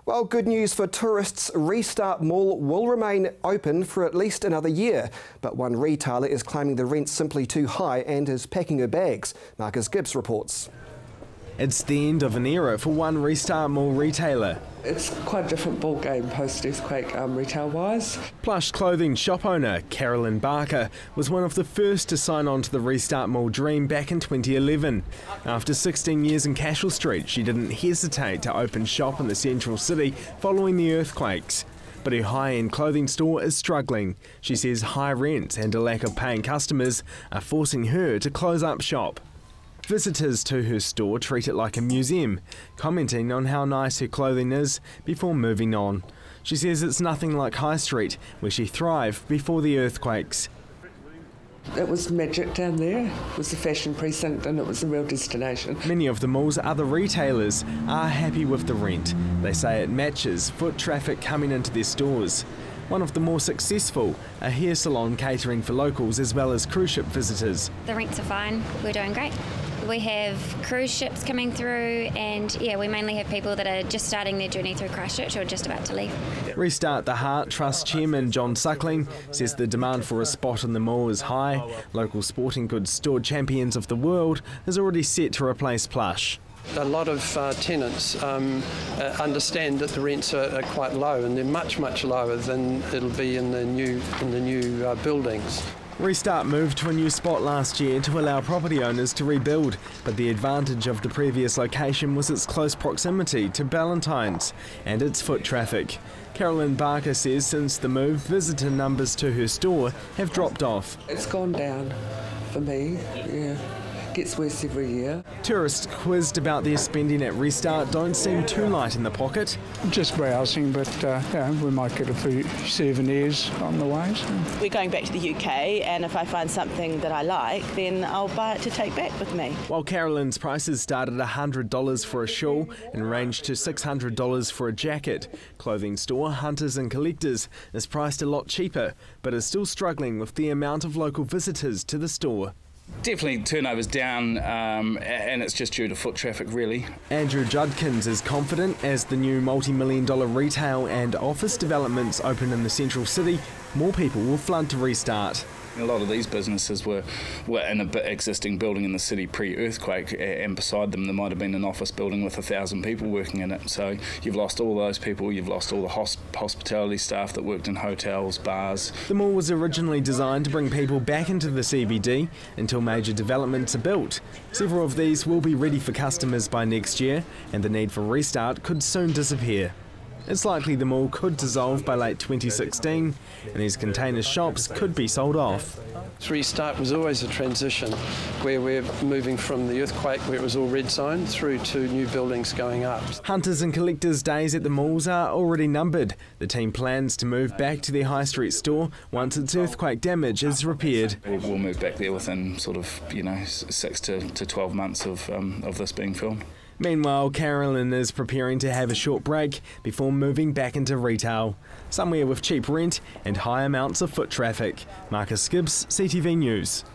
Well, good news for tourists. Restart Mall will remain open for at least another year, but one retailer is claiming the rent's simply too high and is packing her bags. Marcus Gibbs reports. It's the end of an era for one Restart Mall retailer. It's quite a different ball game post-earthquake retail-wise. Plush clothing shop owner Carolyn Barker was one of the first to sign on to the Restart Mall dream back in 2011. After 16 years in Cashel Street, she didn't hesitate to open shop in the central city following the earthquakes. But her high-end clothing store is struggling. She says high rents and a lack of paying customers are forcing her to close up shop. Visitors to her store treat it like a museum, commenting on how nice her clothing is before moving on. She says it's nothing like High Street, where she thrived before the earthquakes. It was magic down there. It was the fashion precinct and it was a real destination. Many of the mall's other retailers are happy with the rent. They say it matches foot traffic coming into their stores. One of the more successful, a hair salon catering for locals as well as cruise ship visitors. The rents are fine, we're doing great. We have cruise ships coming through and we mainly have people that are just starting their journey through Christchurch or just about to leave. Restart the Heart Trust chairman John Suckling says the demand for a spot in the mall is high. Local sporting goods store champions of the world is already set to replace Plush. A lot of tenants understand that the rents are quite low, and they're much lower than it'll be in the new buildings. Restart moved to a new spot last year to allow property owners to rebuild, but the advantage of the previous location was its close proximity to Ballantyne's and its foot traffic. Carolyn Barker says since the move, visitor numbers to her store have dropped off. It's gone down for me, Gets worse every year. Tourists quizzed about their spending at Restart don't seem too light in the pocket. Just browsing, but we might get a few souvenirs on the way. So. We're going back to the UK, and if I find something that I like, then I'll buy it to take back with me. While Carolyn's prices start at $100 for a shawl and range to $600 for a jacket, clothing store Hunters and Collectors is priced a lot cheaper, but is still struggling with the amount of local visitors to the store. Definitely turnover's down and it's just due to foot traffic really. Andrew Judkins is confident as the new multi-million-dollar retail and office developments open in the central city, more people will flood to Restart. A lot of these businesses were in an existing building in the city pre-earthquake, and beside them there might have been an office building with 1,000 people working in it. So you've lost all those people, you've lost all the hospitality staff that worked in hotels, bars. The mall was originally designed to bring people back into the CBD until major developments are built. Several of these will be ready for customers by next year, and the need for Restart could soon disappear. It's likely the mall could dissolve by late 2016 and these container shops could be sold off. Restart was always a transition where we're moving from the earthquake where it was all red zone through to new buildings going up. Hunters and Collectors days at the malls are already numbered. The team plans to move back to their High Street store once its earthquake damage is repaired. We'll move back there within sort of 6 to 12 months of this being filmed. Meanwhile, Carolyn is preparing to have a short break before moving back into retail, somewhere with cheap rent and high amounts of foot traffic. Marcus Gibbs, CTV News.